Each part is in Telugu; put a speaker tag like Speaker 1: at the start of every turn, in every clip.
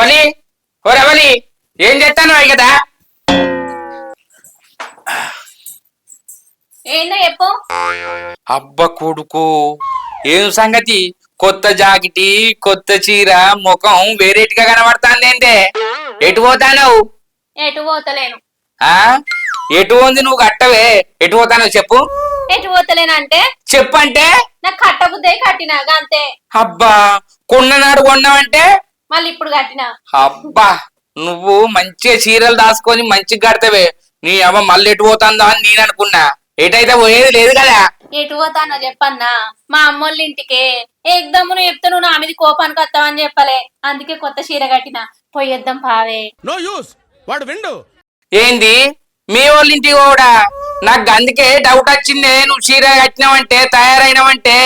Speaker 1: రవలి ఓ రవలి ఏం చేస్తాను కదా
Speaker 2: ఏందో చెప్పు.
Speaker 1: అబ్బ కొడుకు ఏం సంగతి? కొత్త జాకెటి కొత్త చీర ముఖం వేరేటిగా కనబడతాందేంటే ఎటు పోతానవు?
Speaker 2: ఎటు పోతలేను.
Speaker 1: ఆ ఎటు ఉంది నువ్వు కట్టవే ఎటు పోతానవు చెప్పు.
Speaker 2: ఎటు పోతలేను అంటే
Speaker 1: చెప్పంటే
Speaker 2: నాకు కట్టబుద్దే కట్టినాగా అంతే.
Speaker 1: అబ్బా కొన్ననాడు కొన్నావంటే
Speaker 2: మళ్ళీ ఇప్పుడు కట్టినా.
Speaker 1: అబ్బా నువ్వు మంచిగా చీరలు దాచుకొని మంచిగా కడతావే. నీ అవ్వ మళ్ళీ ఎటు పోతాందా అని నేను అనుకున్నా. ఎటైతే పోయేది లేదు కదా.
Speaker 2: ఎటు పోతానో చెప్పన్నా, మా అమ్మోళ్ళ ఇంటికే. ఏకదమ్మును చెప్తే నువ్వు నా మీద కోపానికి వస్తావని చెప్పలే, అందుకే కొత్త చీర కట్టినా. పోయేద్దాం పావే.
Speaker 3: నో యూస్ వాడు విండు.
Speaker 1: ఏంది మీ వాళ్ళ ఇంటికి కూడా? నాకు అందుకే డౌట్ వచ్చిందే. నువ్వు చీర కట్టినావంటే తయారైనవంటే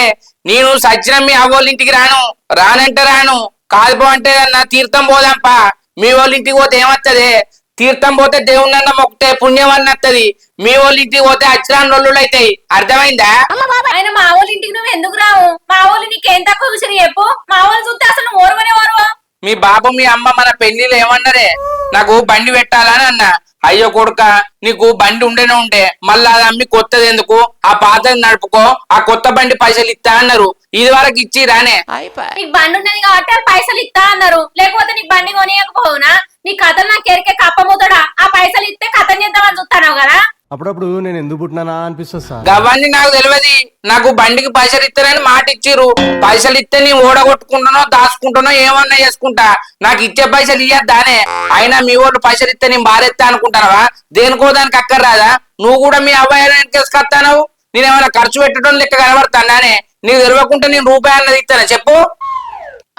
Speaker 1: నేను సచ్చిన మీ అవ్వోళ్ళ ఇంటికి రాను. రానంటే రాను, కాదు అంటే అన్న తీర్థం పోదాంపా. మీ వాళ్ళ ఇంటికి పోతే ఏమత్తది? తీర్థం పోతే దేవుణ్ణన్న మొక్కితే పుణ్యం అని వత్తది. మీ వాళ్ళ ఇంటికి పోతే అచ్చిరాని నొల్లులు అవుతాయి. అర్థమైందా?
Speaker 2: ఆయన మా వాళ్ళ ఇంటికి నువ్వు ఎందుకు రావు? మా వాళ్ళు నీకేం తక్కువ విషయం చెప్పు. మా వాళ్ళు చూస్తే అసలు నువ్వు ఓర్వనే ఓర్వా.
Speaker 1: మీ బాబు మీ అమ్మ మన పెళ్లిలో ఏమన్నారే? నాకు బండి పెట్టాలని అన్న. అయ్యో కొడుక, నీకు బండి ఉండేనే ఉంటే మళ్ళా అది అమ్మి కొత్తది ఎందుకు? ఆ పాతది నడుపుకో, ఆ కొత్త బండి పైసలు ఇస్తా అన్నారు. ఇది వరకు ఇచ్చి రానే.
Speaker 2: నీకు బండి ఉన్నది కాబట్టి పైసలు ఇస్తా అన్నారు, లేకపోతే నీకు బండి కొనియకపోవునా? నీ కథలు నాకు ఎరికే కప్పమవుతాడా? ఆ పైసలు ఇస్తే కథం చేద్దామని చూస్తాను కదా.
Speaker 3: అప్పుడప్పుడు నేను ఎందుకు పుట్టినానా అనిపిస్తుంది సార్.
Speaker 1: గవన్నీ నాకు తెలియదు. నాకు బండికి పైసలు ఇస్తారని మాట ఇచ్చిర్రు. పైసలు ఇస్తే నేను ఓడగొట్టుకుంటానో దాచుకుంటానో ఏమన్నా చేసుకుంటా. నాకు ఇచ్చే పైసలు ఇయ్యద్దానే. అయినా మీ వాళ్ళు పైసలు ఇస్తే నేను బారెత్తా అనుకుంటానవా? దేనికో దానికి అక్కర్రాదా? నువ్వు కూడా మీ అబ్బాయి తీసుకొస్తావు. నేనేమైనా ఖర్చు పెట్టడం లెక్క కనబడతానే? నీకు తెలియకుంటే నేను రూపాయి అన్నది ఇస్తానా చెప్పు.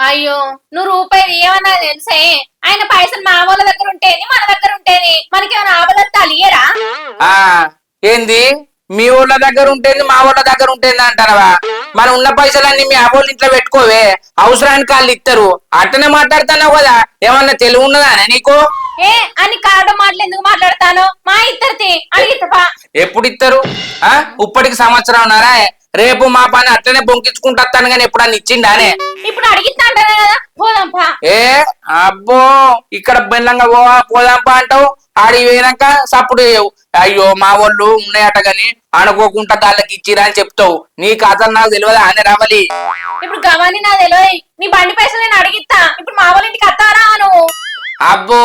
Speaker 2: అయ్యో నువ్వు రూపాయి ఏమన్నా తెలుసే? ఆయన పైసలు మా వాళ్ళ దగ్గర ఉంటేది, మన దగ్గర ఉంటేది. మనకేమైనా ఆబలత్తాలు ఇయ్యరా?
Speaker 1: ఆ ఏంది మీ ఊళ్ళ దగ్గర ఉంటేది మా ఊళ్ళ దగ్గర ఉంటేది అంటారవా? మనం ఉన్న పైసలన్నీ మీ అవ్వోళ్ళ ఇంట్లో పెట్టుకోవే, అవసరానికి వాళ్ళు ఇస్తారు. అట్టనే మాట్లాడుతున్నావు కదా. ఏమన్నా తెలివి ఉన్నదా నీకు?
Speaker 2: ఏ అని కారణ మాటలు ఎందుకు మాట్లాడతాను? మా ఇద్దరిది అడిగితపా.
Speaker 1: ఎప్పుడు ఇస్తారు? ఇప్పటికి సంవత్సరం ఉన్నారా? రేపు మా పని అట్లనే బొంకించుకుంటాను కానీ ఎప్పుడన్నా ఇచ్చిండానే?
Speaker 2: ఇప్పుడు అడిగితే అంటానే కదా. పోదాంపా.
Speaker 1: ఏ అబ్బో ఇక్కడ బెల్లంగా పోదాంపా అంటావు. ఆడి పోయినాక సప్పుడు చేయవు. అయ్యో మా వాళ్ళు ఉన్నాయట గాని అనుకోకుండా వాళ్ళకి ఇచ్చిరా అని చెప్తావు. నీ కథలు నాకు తెలియదా అని రావాలి.
Speaker 2: ఇప్పుడు గవాని నా తెలియదు. నీ బండి పైసలు నేను అడిగిస్తా. ఇప్పుడు మా వాళ్ళ ఇంటికి వస్తారా నువ్వు?
Speaker 1: అబ్బో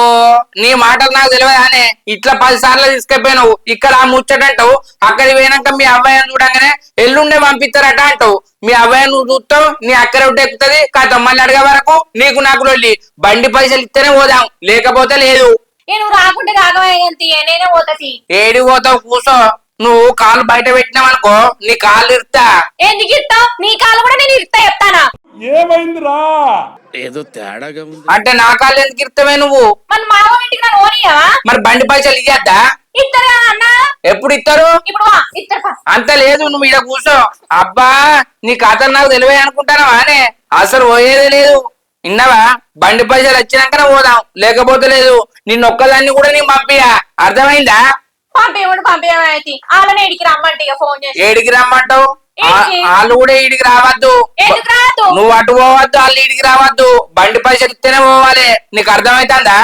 Speaker 1: నీ మాటలు నాకు తెలియదానే. ఇట్లా 10 సార్లు తీసుకెళ్ళిపోయినావు. ఇక్కడ ఆ ముచ్చటంటావు, అక్కడికి పోయినాక మీ అబ్బాయిని చూడంగానే ఎల్లుండే పంపిస్తారట అంటావు. మీ అబ్బాయిని నువ్వు చూస్తావు, నీ అక్కడ ఉంటే ఎక్కుతుంది. కాదు మళ్ళీ అడిగే వరకు నీకు నాకు లొల్లి. బండి పైసలు ఇస్తేనే పోదాం, లేకపోతే లేదు.
Speaker 2: నువ్వు రాకుంటే రాగమేంతి, నేనే పోతీ.
Speaker 1: ఏడికి పోతావు? కూసో. నువ్వు కాలు బయట పెట్టినావనుకో నీ కాళ్ళు ఇరుతా.
Speaker 2: ఎందుకు ఇస్తావు? నీ కాలు కూడా నేను ఇరుతా చెప్తానా?
Speaker 3: ఏమైందిరా? ఏదో తేడాగా ఉంది.
Speaker 1: అంటే నా కాళ్ళు ఎందుకు ఇరుతావే నువ్వు?
Speaker 2: మన మా వాళ్ళ ఇంటికి నన్ను ఓనియవా?
Speaker 1: మరి బండి పైసలు ఇయ్యద్దా?
Speaker 2: ఇస్తారు కదా అన్న.
Speaker 1: ఎప్పుడు ఇస్తారు?
Speaker 2: ఇప్పుడు ఇస్తారు.
Speaker 1: అంత లేదు, నువ్వు ఇక్కడ కూర్చో. అబ్బా నీ కథలు నాకు తెలివే అనుకుంటానవా అనే? అసలు పోయేదే లేదు. విన్నావా? బండి పైసలు వచ్చినాకనే పోదాం, లేకపోతే లేదు. నిన్నొక్కదాన్ని కూడా నేను పంపియా. అర్థమైందా?
Speaker 2: పంపేమైతే వాళ్ళని ఏడికి రమ్మంటే ఇక ఫోన్ చేసి.
Speaker 1: ఏడికి రమ్మంటావు? వాళ్ళు కూడా ఈడికి రావద్దు.
Speaker 2: ఎందుకు రాదు?
Speaker 1: నువ్వు అటు పోవద్దు, వాళ్ళు ఈడికి రావద్దు. బండి పైసలు ఇస్తేనే పోవాలి. నీకు అర్థమైతుందా?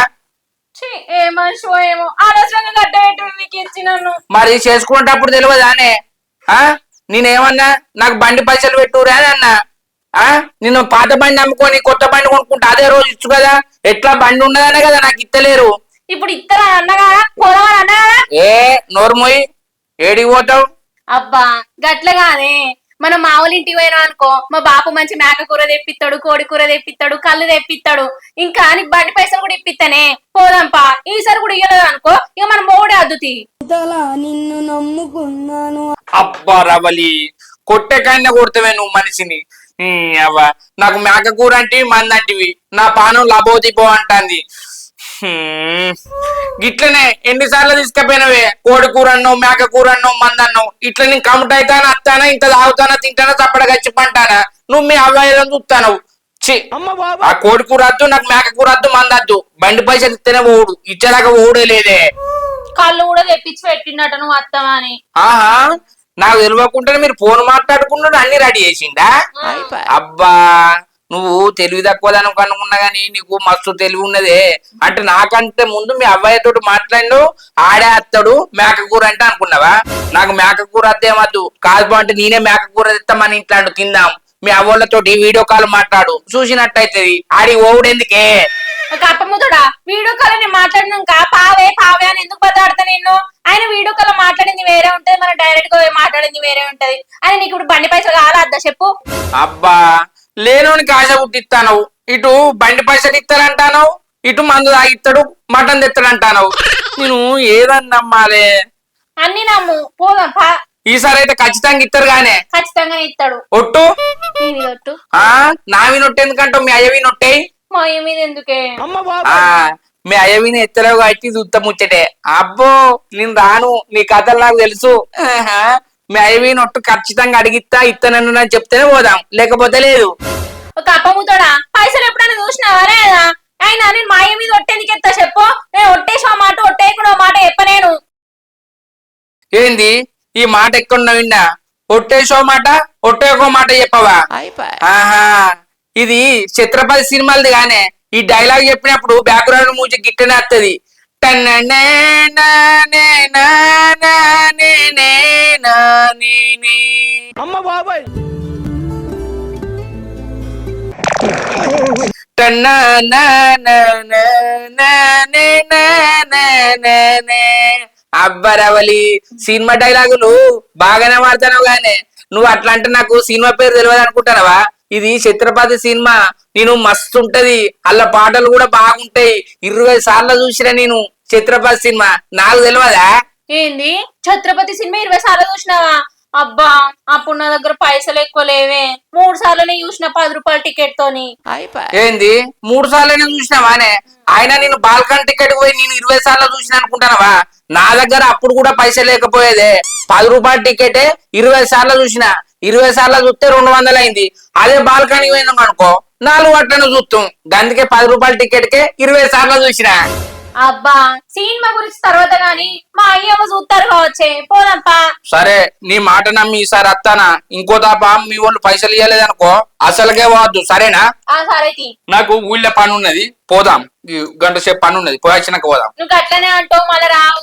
Speaker 2: ఏ మనిషి ఏమో అనవసరంగా గడ్డ పెట్టి నీకు ఇచ్చి నన్ను.
Speaker 1: మరి చేసుకునేటప్పుడు తెలియదానే? నేనేమన్నా నాకు బండి పైసలు పెట్టురే అని అన్నా. నేను పాత బండి అమ్ముకొని కొత్త బండి కొనుక్కుంటా అదే రోజు ఇచ్చు కదా. ఎట్లా బండి ఉన్నదనే కదా నాకు ఇత్తలేరు.
Speaker 2: ఇప్పుడు ఇస్తారా అన్నగా? పోదామని అన్నగా.
Speaker 1: ఏ నోరుమోయి ఏడికి పోతావు?
Speaker 2: అబ్బా గట్లగానే. మనం మా వాళ్ళ ఇంటికి పోయినా అనుకో, మా బాపు మంచి మేక కూర తెప్పిస్తాడు, కోడి కూర తెప్పిస్తాడు, కళ్ళు తెప్పిస్తాడు. ఇంకా నీకు బండి పైసలు కూడా ఇప్పిస్తానే. పోదాంపా. ఈసారి కూడా ఇయ్యలేదు అనుకో ఇక మనం మోడే అద్దుతి.
Speaker 4: నిన్ను నమ్ముకున్నాను.
Speaker 1: అబ్బా రవలి కొట్టే కన్నా కొడతావే నువ్వు మనిషిని. అవ్వ నాకు మేక కూర అంటే మందంటివి, నా పానం లబోదిపో అంటాంది. గిట్లనే ఎన్నిసార్లు తీసుకపోయినవే? కోడి కూర అన్నావు, మేక కూర అన్నావు, మందన్నావు. ఇట్లా నేను కమిట్ అవుతానా, అత్తానా, ఇంత తాగుతానా, తింటానా, చప్పడగా చెప్పంటానా? నువ్వు మీ అబ్బాయిలను చూస్తాను. ఆ కోడి కూర వద్దు, నాకు మేక కూర వద్దు, మందద్దు. బండి పైసలు ఇస్తేనే ఓడు, ఇచ్చేదాకా ఓడే లేదే.
Speaker 2: కళ్ళు కూడా తెప్పించి పెట్టినట్ట నువ్వు అత్తమని.
Speaker 1: ఆహా నాకు తెలియకుండా మీరు ఫోన్ మాట్లాడుకున్నాడు అన్ని రెడీ చేసిండా? అబ్బా నువ్వు తెలివి తక్కువదని అనుకున్నా గానీ నీకు మస్తు తెలివి ఉన్నదే. అంటే నాకంటే ముందు మీ అబ్బాయితోటి మాట్లాడు ఆడే అత్తడు మేకకూర అంటే అనుకున్నావా? నాకు మేకకూర అద్దేమద్దు కాదు అంటే నేనే మేకకూర తెస్తామని ఇంట్లో తిందాం. మీ అవ్వలతోటి వీడియో కాల్ మాట్లాడు చూసినట్టయితది. ఆడి ఓవుడెందుకే
Speaker 2: కప్పముతుడా వీడియో కాల్ నేను మాట్లాడినాక పావే పావే అని ఎందుకు బతాడతా నిన్ను? ఆయన వీడియో కాల్ మాట్లాడింది వేరే ఉంటది, మనం డైరెక్ట్ గా మాట్లాడింది వేరే ఉంటది. ఆయన నీకు ఇప్పుడు బండి పైసలు కావాలా చెప్పు.
Speaker 1: అబ్బా లేనోనికి ఆశ పుట్టిస్తాను. ఇటు బండి పైసలు ఇస్తానంటాను, ఇటు మందు తాగిస్తాడు మటన్ తెస్తాడంటాను. నేను ఏదని నమ్మాలే?
Speaker 2: అన్ని నమ్ము పోదాం పా.
Speaker 1: ఈసారి అయితే ఖచ్చితంగా ఇస్తారు గానే.
Speaker 2: ఖచ్చితంగా ఇస్తాడు.
Speaker 1: ఒట్టు
Speaker 2: నీది ఒట్టు.
Speaker 1: నావి నొట్టు ఎందుకంటావు? మీ అయ్యవి నొట్టాయి.
Speaker 2: మా అయ్య మీద ఎందుకే?
Speaker 1: మీ అయ్యవిని ఎత్తలేవు కాబట్టి చూస్తా ముచ్చటే. అబ్బో నేను రాను, నీ కథలు నాకు తెలుసు. మీ అయ్యవి నొట్టు ఖచ్చితంగా అడిగిస్తా, ఇస్తానన్ను చెప్తేనే పోదాం, లేకపోతే లేదు.
Speaker 2: ఒక అప్పముతోడా పైసలు ఎప్పుడైనా చూసినావా లేదా? ఆయన నేను మా అయ్య మీద ఒట్టేందుకు ఎత్తా చెప్పు. నేను ఒట్టేసి మాట ఒట్టేయకుండా మాట చెప్పనేను.
Speaker 1: ఏంది ఈ మాట ఎక్కడ విన్నా? ఒట్టేసో మాట ఒట్టేకో మాట చెప్పవా? ఆహా ఇది ఛత్రపతి సినిమాలది గానే. ఈ డైలాగ్ చెప్పినప్పుడు బ్యాక్గ్రౌండ్ మ్యూజిక్ గిట్టనే వస్తుంది.
Speaker 3: అమ్మ బాబాయ్
Speaker 1: అబ్బరవలి సినిమా డైలాగులు బాగానే వాడతావు గానే. నువ్వు అట్లా అంటే నాకు సినిమా పేరు తెలియదు అనుకుంటానవా? ఇది ఛత్రపతి సినిమా, నేను మస్తు ఉంటది. అల్ల పాటలు కూడా బాగుంటాయి. 20 సార్లు చూసిన నేను ఛత్రపతి సినిమా, నాకు తెలియదా?
Speaker 2: ఏంది ఛత్రపతి సినిమా 20 సార్లు చూసినావా? అబ్బా అప్పుడు నా దగ్గర పైసలు ఎక్కువ లేవే. 3 సార్లనే చూసిన 10 రూపాయల టికెట్ తోని.
Speaker 1: ఏంది 3 సార్లనే చూసినావానే? ఆయన నేను బాల్కన్ టికెట్ పోయి నేను 20 సార్లు చూసిన అనుకుంటానవా? నా దగ్గర అప్పుడు కూడా పైసలు లేకపోయేదే. 10 రూపాయల టికెటే 20 సార్లు చూసిన. 20 సార్లు చూస్తే 200 అయింది. అదే బాల్కనీ పోయినాం అనుకో 4 గంటలను చూస్తాం. అందుకే 10 రూపాయల టికెట్ కే 20 సార్లు చూసిన.
Speaker 2: అబ్బా సినిమా గురించి తర్వాత గాని మా అయ్యవ చూస్తారు కావచ్చే. పోదాంపా.
Speaker 1: సరే నీ మాట నమ్మి ఈసారి వస్తానా. ఇంకో తప్ప మీ వాళ్ళు పైసలు ఇవ్వలేదనుకో అసలుకే పోవద్దు, సరేనా?
Speaker 2: సరే
Speaker 1: నాకు ఊళ్ళో పని ఉన్నది, పోదాం. గంట సేపు పని ఉన్నది, పోయాక పోదాం.
Speaker 2: నువ్వు అట్లనే అంటావు మళ్ళీ రావు.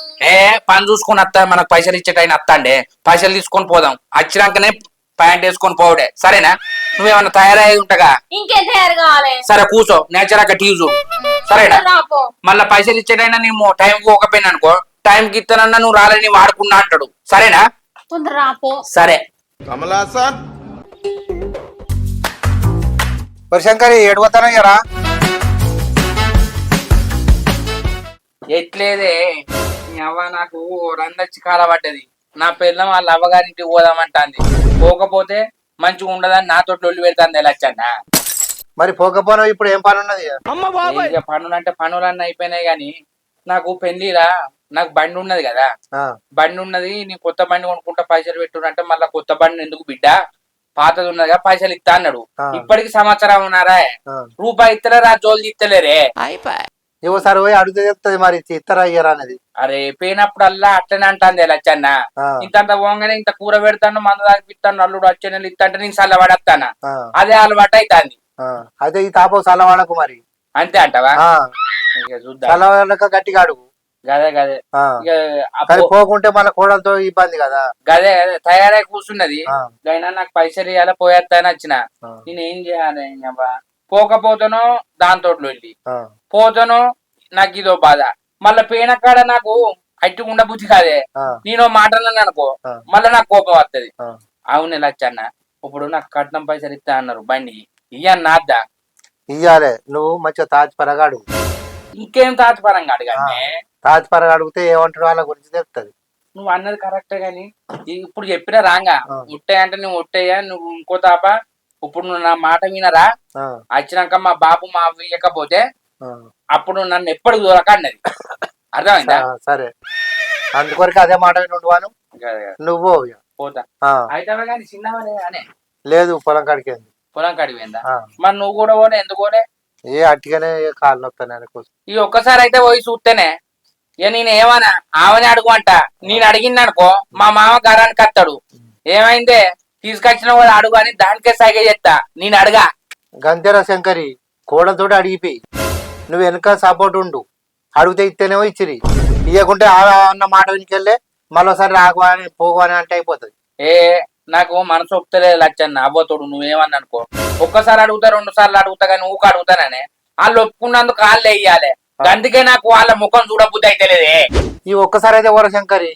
Speaker 1: పని చూసుకొని వస్తా, మనకు పైసలు ఇచ్చేటైనా వస్తాండే. పైసలు తీసుకొని పోదాం. వచ్చినాకనే ప్యాంట్ వేసుకొని పోవడే, సరేనా? నువ్వేమన్నా తయారయ్యి ఉంటగా?
Speaker 2: ఇంకేం తయారు కావాలి?
Speaker 1: సరే కూర్చో, నేచర్ అక్క టీవీ చూడు, సరేనా? మళ్ళా పైసలు ఇచ్చేటైనా నేను టైంకి పోకపోయినా అనుకో, టైంకి ఇస్తానన్నా నువ్వు రాలని వాడుకున్నా అంటాడు, సరేనా?
Speaker 2: తొందర రాపో.
Speaker 1: సరే
Speaker 3: కమలాసన్
Speaker 5: శంకరి ఏడుపోతానయ్యారా?
Speaker 1: ఎట్లేదే అవ్వ, నాకు రందచ్చి కాలబడ్డది. నా పిల్లం వాళ్ళ అవ్వగారింటికి పోదామంటాంది. పోకపోతే మంచిగా ఉండదని నాతో లొల్లి పెడతాంది. లచ్చన్న
Speaker 5: మరి పోకపోయినా ఇప్పుడు ఏం పని ఉన్నది?
Speaker 1: పనులంటే పనులన్నీ అయిపోయినాయి గాని నాకు పెళ్లిరా, నాకు బండి ఉన్నది కదా. బండి ఉన్నది, నీ కొత్త బండి కొనుక్కుంటా పైసలు పెట్టునంటే మళ్ళా కొత్త బండి ఎందుకు బిడ్డ, పాతది ఉన్నదిగా పైసలు ఇస్తా అన్నాడు. ఇప్పటికి సంవత్సరం ఉన్నారా, రూపాయి ఇస్తలేరా, జోలు ఇస్తలేరే.
Speaker 5: ఇవోసారి పోయి అడుగుతే చెప్తుంది మరి ఇస్తారా అయ్యారా అనేది.
Speaker 1: అరే పోయినప్పుడల్లా అట్లనే అంటాంది లచ్చన్న. ఇంత పోగానే ఇంత కూర పెడతాను, మందు తాగిపిస్తాను, అల్లుడు వచ్చే నెలలు ఇస్తా నేను సల్ల పడేస్తానా. అదే అలవాటు అవుతాంది.
Speaker 5: అదే ఈ తాప చల్లవాడకు మరి.
Speaker 1: అంతే అంటావా? చూద్దాం,
Speaker 5: చల్లవాడక గట్టిగా అడుగు.
Speaker 1: గదే గదే
Speaker 5: పోకుంటే మన కోడలతో ఇబ్బంది కదా.
Speaker 1: గదే గదే తయారై కూర్చున్నది. అయినా నాకు పైసలు ఇవ్వాలి, పోయేస్తా అని వచ్చిన. నేను ఏం చేయాలి? పోకపోతానో దాంతో వెళ్ళి పోతానో నాకు ఇదో బాధ. మళ్ళా పోయిన కాడ నాకు అట్టుకుండ బుద్ధి కాదే. నేను మాటలను అనుకో మళ్ళా నాకు కోపం వస్తుంది. అవును లచ్చన్న, ఇప్పుడు నాకు కట్నం పైసలు ఇస్తా అన్నారు, బండి ఇయ్యన్న అద్దా?
Speaker 5: ఇయ్యాలే. నువ్వు మంచిగా తాజ్పరగా అడుగు.
Speaker 1: ఇంకేం తాత్పరంగా అడగానే?
Speaker 5: తాజ్పరగా అడిగితే ఏమంటారు వాళ్ళ గురించి తెలుస్తుంది.
Speaker 1: నువ్వు అన్నది కరెక్టే గాని ఇప్పుడు చెప్పినా రాంగా. ఒట్టాయంటే నువ్వు ఒట్టేయా, నువ్వు ఇంకో తాప. ఇప్పుడు నువ్వు నా మాట వినరా, వచ్చినాక మా బాబు మా ఇయ్యకపోతే అప్పుడు నన్ను ఎప్పటికి దూరకన్నది. అర్థమైందా?
Speaker 5: సరే అందుకొరకు అదే మాట వినువాను. నువ్వు
Speaker 1: పోతా అయితే కానీ చిన్నవనే అనే
Speaker 5: లేదు, పొలం కాడికి.
Speaker 1: పొలం కాడికి పోయిందా? మరి నువ్వు కూడా పోనే, ఎందుకు పోనే?
Speaker 5: ఏ అట్టిగానే కాళ్ళు నొప్పాను.
Speaker 1: ఈ ఒక్కసారి అయితే పోయి చూస్తేనే ఇక నేను ఏమన్నా ఆమెనే అడుగు అంట. నేను అడిగిందనుకో మా మామ గారానికి వస్తాడు. ఏమైందే తీసుకొచ్చిన కూడా అడుగు అని దానికే సైగ చేస్తా. నేను అడగా
Speaker 5: గంతెరా శంకరి కోడలతోటి అడిగిపోయి నువ్వు వెనక సపోర్ట్ ఉండు, అడిగితే ఇస్తేనేమో ఇచ్చిరి, ఇవ్వకుంటే అన్న మాట వినికెళ్ళే మరోసారి రాకు అని పోగు అని అంటే అయిపోతుంది.
Speaker 1: ఏ నాకు మనసు ఒప్పుతలేదు లచ్చన్న అవ్వతోడు నువ్వేమన్నా అనుకో. ఒక్కసారి అడుగుతా 2 సార్లు అడుగుతా కానీ ఊక అడుగుతాననే వాళ్ళు ఒప్పుకున్నందుకు కాళ్ళు వేయాలి. అందుకే నాకు వాళ్ళ ముఖం చూడబుద్ధి అయితే లేదే.
Speaker 5: ఈ ఒక్కసారి అయితే ఓర శంకరి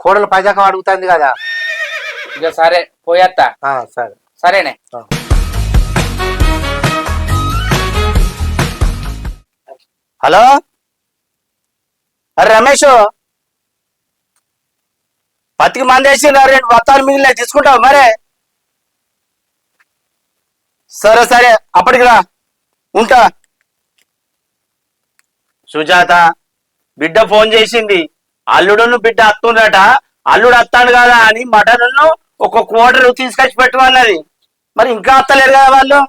Speaker 5: కోడలు పైజాకం అడుగుతుంది కదా.
Speaker 1: ఇక సరే పోయేత్తా.
Speaker 5: సరే
Speaker 1: సరేనే.
Speaker 6: హలో అరే రమేష్, పత్తికి మంది వేసి 2 బత్తాలు మిగిలిన తీసుకుంటావు మరే? సరే సరే అప్పటికి రా, ఉంటా. సుజాత బిడ్డ ఫోన్ చేసింది, అల్లుడును బిడ్డ అత్తుండట, అల్లుడు అత్తాడు కదా అని మటన్ ఒక క్వార్టర్ తీసుకొచ్చి పెట్టమన్నది. మరి ఇంకా అత్తలేరు కదా వాళ్ళు.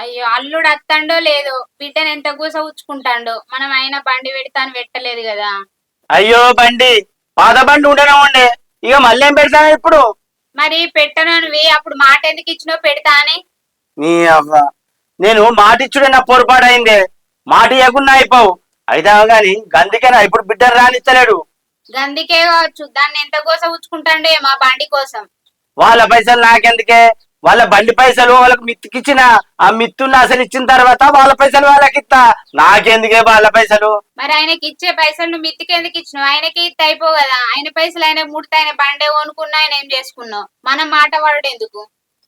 Speaker 7: అయ్యో అల్లుడు అత్తండో లేదో బిడ్డను ఎంత కూస ఉచ్చుకుంటాడో, మనం అయినా బండి పెడతాను పెట్టలేదు కదా.
Speaker 6: అయ్యో బండి పాత బండి ఉండనే ఉండే, ఇక మళ్ళీ ఏం పెడతాను ఇప్పుడు?
Speaker 7: మరి పెట్టనవి అప్పుడు మాట ఎందుకు ఇచ్చినో పెడతా అని.
Speaker 6: నీ అవ్వ, నేను మాట ఇచ్చుడే నా పొరపాటు అయిందే, మాట ఇవ్వకుండా అయిపోవు. అయితే గాని గందుకేనా ఇప్పుడు బిడ్డను రానిస్తలేడు.
Speaker 7: గందికే కావచ్చు, దాన్ని ఎంత కోస ఉచ్చుకుంటాడే మా బండి కోసం.
Speaker 6: వాళ్ళ పైసలు నాకెందుకే, వాళ్ళ బండి పైసలు వాళ్ళకి మిత్తికిచ్చిన, ఆ మిత్తుని అసలు ఇచ్చిన తర్వాత వాళ్ళ పైసలు వాళ్ళకి ఇస్తా, నాకెందుకే వాళ్ళ పైసలు.
Speaker 7: మరి ఆయనకి ఇచ్చే పైసలు నువ్వు మిత్తికి ఎందుకు ఇచ్చినావు? ఆయనకి ఇత్త అయిపో కదా. ఆయన పైసలు ఆయన ముడితే ఆయన బండే కొనుక్కున్నా ఆయన ఏం చేసుకున్నావు, మనం మాట పడడు ఎందుకు?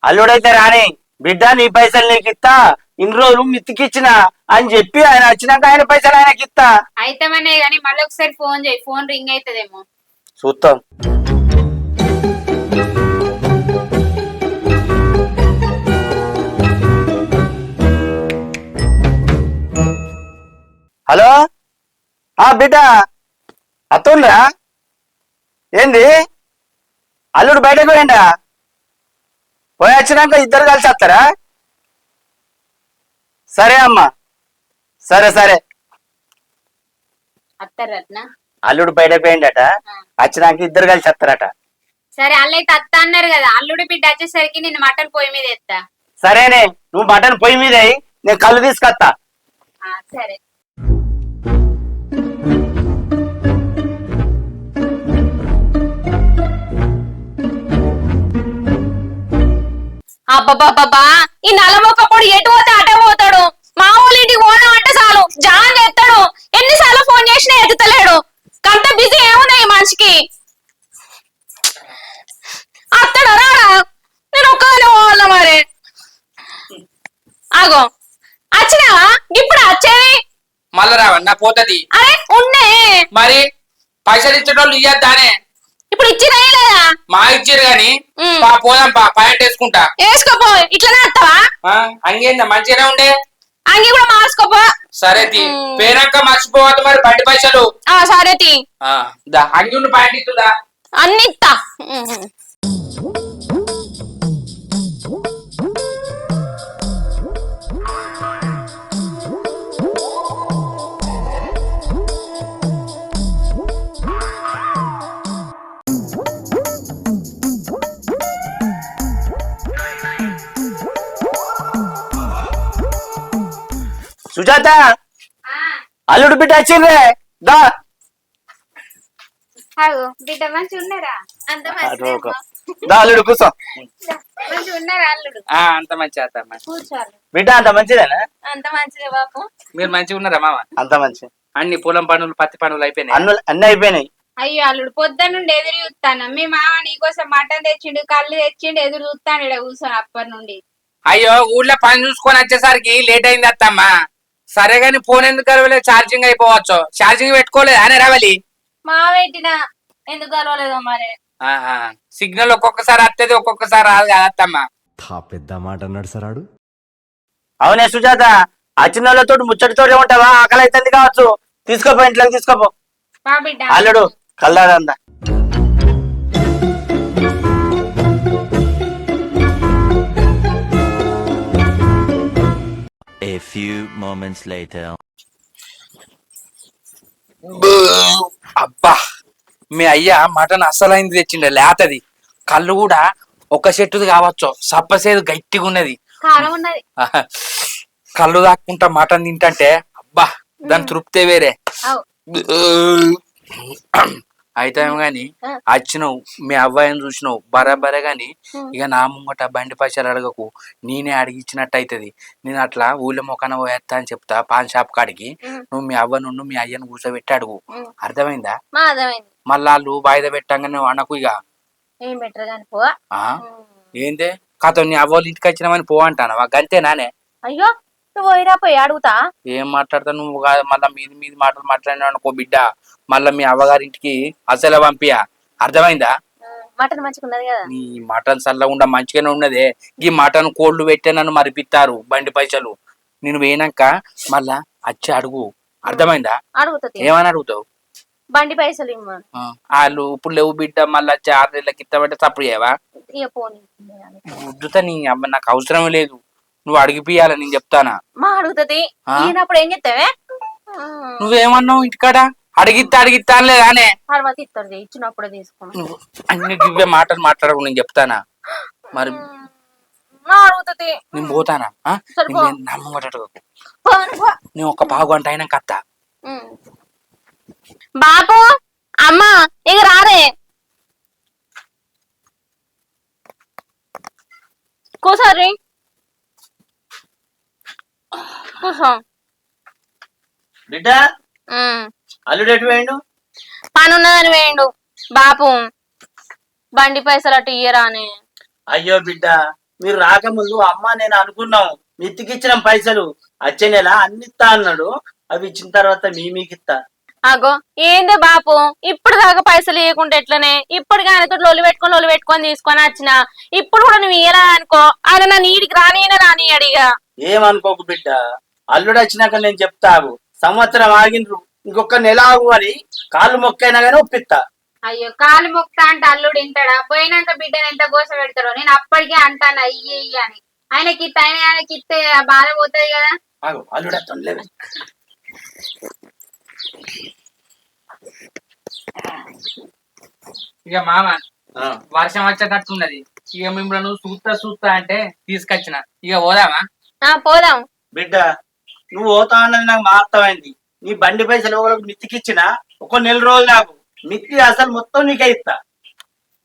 Speaker 6: అల్లుడైతే రాని బిడ్డ నీ పైసలు నీకు ఇస్తా, ఇన్ని రోజులు మిత్తికిచ్చిన అని చెప్పి ఆయన వచ్చినాక ఆయన పైసలు ఆయనకి ఇస్తా.
Speaker 7: అయితమనే గాని మళ్ళీ ఒకసారి ఫోన్ చేయి, ఫోన్ రింగ్ అవుతుందేమో
Speaker 6: చూస్తాం. హలో బిడ్డ అత్తుండ్రా? ఏంది అల్లుడు బయటకు పోయిండా? పోయి వచ్చినాక ఇద్దరు కలిసి వస్తారా? సరే అమ్మా, సరే సరే.
Speaker 7: అత్తారట్న
Speaker 6: అల్లుడు బయటకు పోయిండట, వచ్చినాక ఇద్దరు కలిసి వస్తారట.
Speaker 7: సరే అల్లైతే అత్త అన్నారు కదా, అల్లుడి బిడ్డ వచ్చేసరికి నేను మటన్ పొయ్యి మీద ఎత్తా.
Speaker 6: సరేనే, నువ్వు మటన్ పొయ్యి మీద నేను కళ్ళు తీసుకొస్తా.
Speaker 7: సరే.
Speaker 2: అబ్బబ్బబ్బా, ఈ నల్లమొక్కప్పుడు ఎటు పోతే అటే పోతాడు. మా వాళ్ళ ఇంటికి పోదాం అంటే చాలు జాన్ చేస్తాడు. ఎన్నిసార్లు ఫోన్ చేసినా ఎత్తుతలేడు. కంత బిజీ ఏమున్నాయి మనిషికి. అత్తడా రాడా? నేను ఒక్కనే పోవాల మరి. ఆగో వచ్చినావా? ఇప్పుడు వచ్చేవి
Speaker 1: మళ్ళా రావన్నా పోతది.
Speaker 2: అరే ఉన్నే
Speaker 1: మరి పైసలు ఇచ్చేటోళ్ళు ఇయ్యద్దానే.
Speaker 2: ఇప్పుడు ఇచ్చినా లేదా?
Speaker 1: మా ఇచ్చారు గాని పోదాం పాయింట్ వేసుకుంటా.
Speaker 2: వేసుకోపో, ఇట్లనే వస్తావా?
Speaker 1: అంగేందా మంచిగానే ఉండే,
Speaker 2: అంగి కూడా మార్చుకోపో.
Speaker 1: సరే తీ, పేరక్క మర్చిపోవద్దు మరి బండి పైసలు.
Speaker 2: సరే తీ,
Speaker 1: అంగి ఉన్న పాయింట్ ఇస్తుందా?
Speaker 2: అన్ని ఇస్తా.
Speaker 6: సుజాత, అల్లుడు బిడ్డ వచ్చిండ్రే, దా.
Speaker 7: బిడ్డ మంచి ఉన్నారా? అంత
Speaker 6: దా అల్లుడు కూర్చో.
Speaker 7: మంచి ఉన్నారా అల్లుడు?
Speaker 1: అంత మంచి
Speaker 7: కూర్చోాలి.
Speaker 6: బిడ్డ అంత మంచిదేనా?
Speaker 7: అంత మంచిదే బాపు.
Speaker 1: మీరు మంచిగా ఉన్నారా మామ?
Speaker 6: అంత మంచి.
Speaker 1: అన్ని పొలం పనులు పత్తి పనులు అయిపోయినాయి?
Speaker 6: అన్ని అయిపోయినాయి.
Speaker 7: అయ్యో అల్లుడు పొద్దున్న నుండి ఎదురు చూస్తాను. మీ మామ నీకోసం మటన్ తెచ్చిండు, కళ్ళు తెచ్చిండు, ఎదురు చూస్తాను ఇక్కడ కూర్చొని అప్పటి నుండి.
Speaker 1: అయ్యో ఊళ్ళో పని చూసుకొని వచ్చేసరికి లేట్ అయింది అత్తమ్మా. సరే గాని ఫోన్ ఎందుకు కలవలేదు? ఛార్జింగ్ అయిపోవచ్చు. ఛార్జింగ్ పెట్టుకోలేదు అనే రావాలి.
Speaker 2: మా పెట్టినా ఎందుకు కలవలేదో మరి.
Speaker 1: సిగ్నల్ ఒక్కొక్కసారి వస్తుంది, ఒక్కొక్కసారి రాదు కదా అత్తమ్మా.
Speaker 3: పెద్ద మాట అన్నాడు సరాడు.
Speaker 6: అవునే సుజాత, వచ్చిన వాళ్ళతో ముచ్చటితోనే ఉంటావా? ఆకలి అవుతుంది కావచ్చు, తీసుకోపో, ఇంట్లోకి తీసుకోపో.
Speaker 7: బిడ్డ
Speaker 6: అల్లుడు కల్లాడందా.
Speaker 8: A few moments later.
Speaker 1: అబ్బా, మీ అయ్యా మటన్ అస్సలైంది తెచ్చిండే, లేతది. కళ్ళు కూడా ఒక చెట్టుది కావచ్చు, సప్పసేది గట్టిగా ఉన్నది.
Speaker 2: కారం ఉన్నది.
Speaker 1: కళ్ళు దాక్కుంటా మటన్ తింటంటే అబ్బా దాని తృప్తే వేరే.
Speaker 2: అవు.
Speaker 1: అయితే గాని వచ్చినావు మీ అవ్వాయిని చూసినావు బరాబరే గాని ఇక నా ముంగట బండి పైసలు అడగకు, నేనే అడిగిచ్చినట్టు అవుతుంది. నేను అట్లా ఊళ్ళో మొక్కన పోయేస్తా అని చెప్తా పాన్ షాప్ కాడికి, నువ్వు మీ అవ్వ నుండి మీ అయ్యను కూర్చోబెట్టి అడుగు. అర్థమైందా? మళ్ళా వాళ్ళు వాయిదా పెట్టంగానే నువ్వు అనకు ఇక.
Speaker 2: ఏం బెటర్ గాని పో.
Speaker 1: ఏందే కథ నీ అవ్వాలి ఇంటికి వచ్చినామని పో అంటానా గంతే నానే.
Speaker 2: అయ్యో నువ్వు పోయిరా పోయి అడుగుతా.
Speaker 1: ఏం మాట్లాడతా నువ్వు మళ్ళా మీది మాటలు మాట్లాడినావు అనుకో బిడ్డ, మళ్ళా మీ అవ్వగారింటికి అసలు పంపియా. అర్థమైందా?
Speaker 2: మటన్ మంచిగా ఉన్నది కదా.
Speaker 1: నీ మటన్ చల్లకుండా మంచిగానే ఉన్నదే. ఈ మటన్ కోళ్లు పెట్టే నన్ను మరిపిస్తారు బండి పైసలు. నేను పోయినాక మళ్ళా వచ్చి అడుగు. అర్థమైందా?
Speaker 2: అడుగుతుంది.
Speaker 1: ఏమని అడుగుతావు?
Speaker 2: బండి పైసలు ఇవ్వను.
Speaker 1: వాళ్ళు ఇప్పుడు లేవు బిడ్డ, మళ్ళీ వచ్చి 6 నెలలకి ఇస్తామంటే తప్పుడు చేయవా? ఉద్దుతా నీ అమ్మ నాకు అవసరం లేదు, నువ్వు అడిగిపియాల నేను చెప్తానా.
Speaker 2: మా అడుగుతుంది ఈయనప్పుడు ఏం చెప్తావే?
Speaker 1: నువ్వేమన్నావు ఇంటికాడ? అడిగిస్తా లేదానే?
Speaker 2: తర్వాత ఇస్తాడు, ఇచ్చినప్పుడే తీసుకో.
Speaker 1: అన్ని ఇవే మాటలు మాట్లాడకు నేను చెప్తానా. మరి
Speaker 2: అడుగుతుంది
Speaker 1: నేను పోతానా? నమ్మటకు నేను ఒక పావు గంట అయినా కత్తా.
Speaker 2: బాపు అమ్మ ఇక రారే, కూసరి కూసో.
Speaker 6: బిడ్డ అల్లుడు ఎటు వేయండు?
Speaker 2: పని ఉన్నదని వేయండు. బాపు బండి పైసలు అటు ఇయ్యరానే.
Speaker 6: అయ్యో బిడ్డ, మీరు రాకముందు అమ్మ నేను అనుకున్నాం మిత్తికిచ్చిన పైసలు వచ్చే నెల అన్ని ఇస్తా అన్నాడు. అవి ఇచ్చిన తర్వాత మీకు ఇస్తా.
Speaker 2: అగో ఏందే బాపు, ఇప్పుడు దాకా పైసలు ఇవ్వకుంటే ఎట్లనే? ఇప్పుడు ఆయనతో లొల్లి పెట్టుకొని తీసుకొని వచ్చిన, ఇప్పుడు కూడా నువ్వు ఇయ్యరా అనుకో, ఆయన నా నీడికి రాని అడిగా.
Speaker 6: ఏమనుకోకు బిడ్డ, అల్లుడు వచ్చినాక నేను చెప్తావు. సంవత్సరం ఆగిండ్రు, ఇంకొక నెల ఆగు అని కాళ్ళు మొక్కైనా గానీ ఒప్పిస్తా.
Speaker 7: అయ్యో కాలు మొక్తా అంటే అల్లుడు ఇంటాడా? పోయినాక బిడ్డను ఎంత గోస పెడతాడో. నేను అప్పటికే అంటాను అయ్యి అని. ఆయనకి ఇస్తే బాధ పోతుంది కదా.
Speaker 6: అల్లుడు
Speaker 1: ఇక మామ వర్షం వచ్చేటట్టున్నది. ఇక మిమ్మల్ని చూస్తా అంటే తీసుకొచ్చిన. ఇక పోదామా?
Speaker 2: పోదాం.
Speaker 6: బిడ్డ నువ్వు పోతా అన్నది నాకు అర్థమైంది. నీ బండి పైసలు ఒకరికి మిత్తికిచ్చిన ఒక నెల రోజులు నాకు మిత్తి అసలు మొత్తం నీకే ఇస్తా.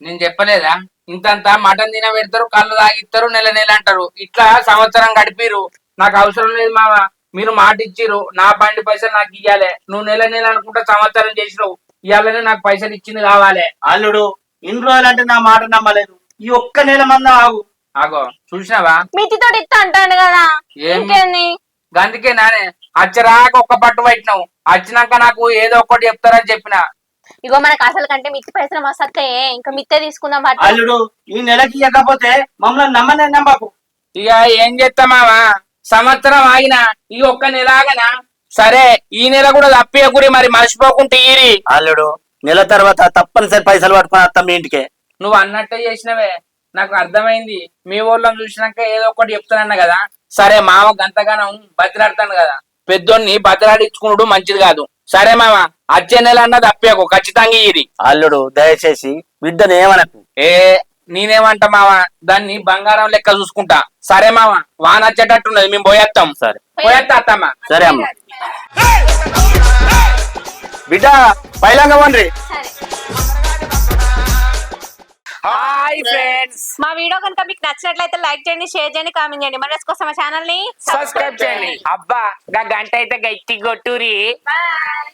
Speaker 1: నేను చెప్పలేదా? ఇంతంతా మటన్ తిన పెడతారు, కళ్ళు తాగిస్తారు, నెల అంటారు. ఇట్లా సంవత్సరం గడిపిరు. నాకు అవసరం లేదు మామ, మీరు మాట ఇచ్చిరు నా బండి పైసలు నాకు ఇయ్యాలి. నువ్వు నెల అనుకుంటా సంవత్సరం చేసినావు, ఇయ్యాలనే నాకు పైసలు ఇచ్చింది కావాలి.
Speaker 6: అల్లుడు ఇన్ని రోజులు అంటే నా మాట నమ్మలేదు, ఈ ఒక్క నెల మంది ఆగు.
Speaker 1: ఆగో చూసినావా?
Speaker 2: మితితో ఇస్తా అంటాను కదా. ఏంటి
Speaker 1: గందుకే నానే అచ్చరాక ఒక్క పట్టు పట్టినావు. వచ్చినాక నాకు ఏదో ఒకటి చెప్తారని చెప్పిన.
Speaker 2: ఇగో మనకు అసలు కంటే మిత్తి పైసలు మస్తు ఇంకా మిత్తే తీసుకుందాం.
Speaker 6: అల్లుడు ఈ నెలకి ఇవ్వకపోతే మమ్మల్ని నమ్మకు.
Speaker 1: ఇక ఏం చేస్తామావా, సంవత్సరం ఆగినా ఈ ఒక్క నెల ఆగనా? సరే ఈ నెల కూడా తప్పియకురి, మరి మర్చిపోకుంటే ఈరి.
Speaker 6: అల్లుడు నెల తర్వాత తప్పనిసరి పైసలు పట్టుకుని వస్తాం మీ ఇంటికే.
Speaker 1: నువ్వు అన్నట్టే చేసినవే, నాకు అర్థమైంది. మీ ఊళ్ళని చూసినాక ఏదో ఒకటి చెప్తానన్నా కదా. సరే మామ గంతగానం బతిలాడతాను కదా, పెద్దోన్ని బతిలాడించుకున్నాడు మంచిది కాదు. సరే మామ వచ్చే నెల అన్నది అప్పేకు ఖచ్చితంగా ఇది.
Speaker 6: అల్లుడు దయచేసి బిడ్డను ఏమనకు.
Speaker 1: నేనేమంటా మామ, దాన్ని బంగారం లెక్క చూసుకుంటా. సరే మామ వాన వచ్చేటట్టున్నది, మేము పోయేస్తాం.
Speaker 6: సరే
Speaker 1: పోయేస్తా అత్తమ్మా.
Speaker 6: సరే అమ్మ. బిడ్డ పైలంగా వండ్రి.
Speaker 1: హాయ్ ఫ్రెండ్స్,
Speaker 2: మా వీడియో కనుక మీకు నచ్చినట్లయితే లైక్ చేయండి, షేర్ చేయండి, కామెంట్ చేయండి. మన కోసం మా ఛానల్ ని
Speaker 1: సబ్స్క్రైబ్ చేయండి. అబ్బా గంట అయితే గట్టి కొట్టురి.
Speaker 2: బాయ్.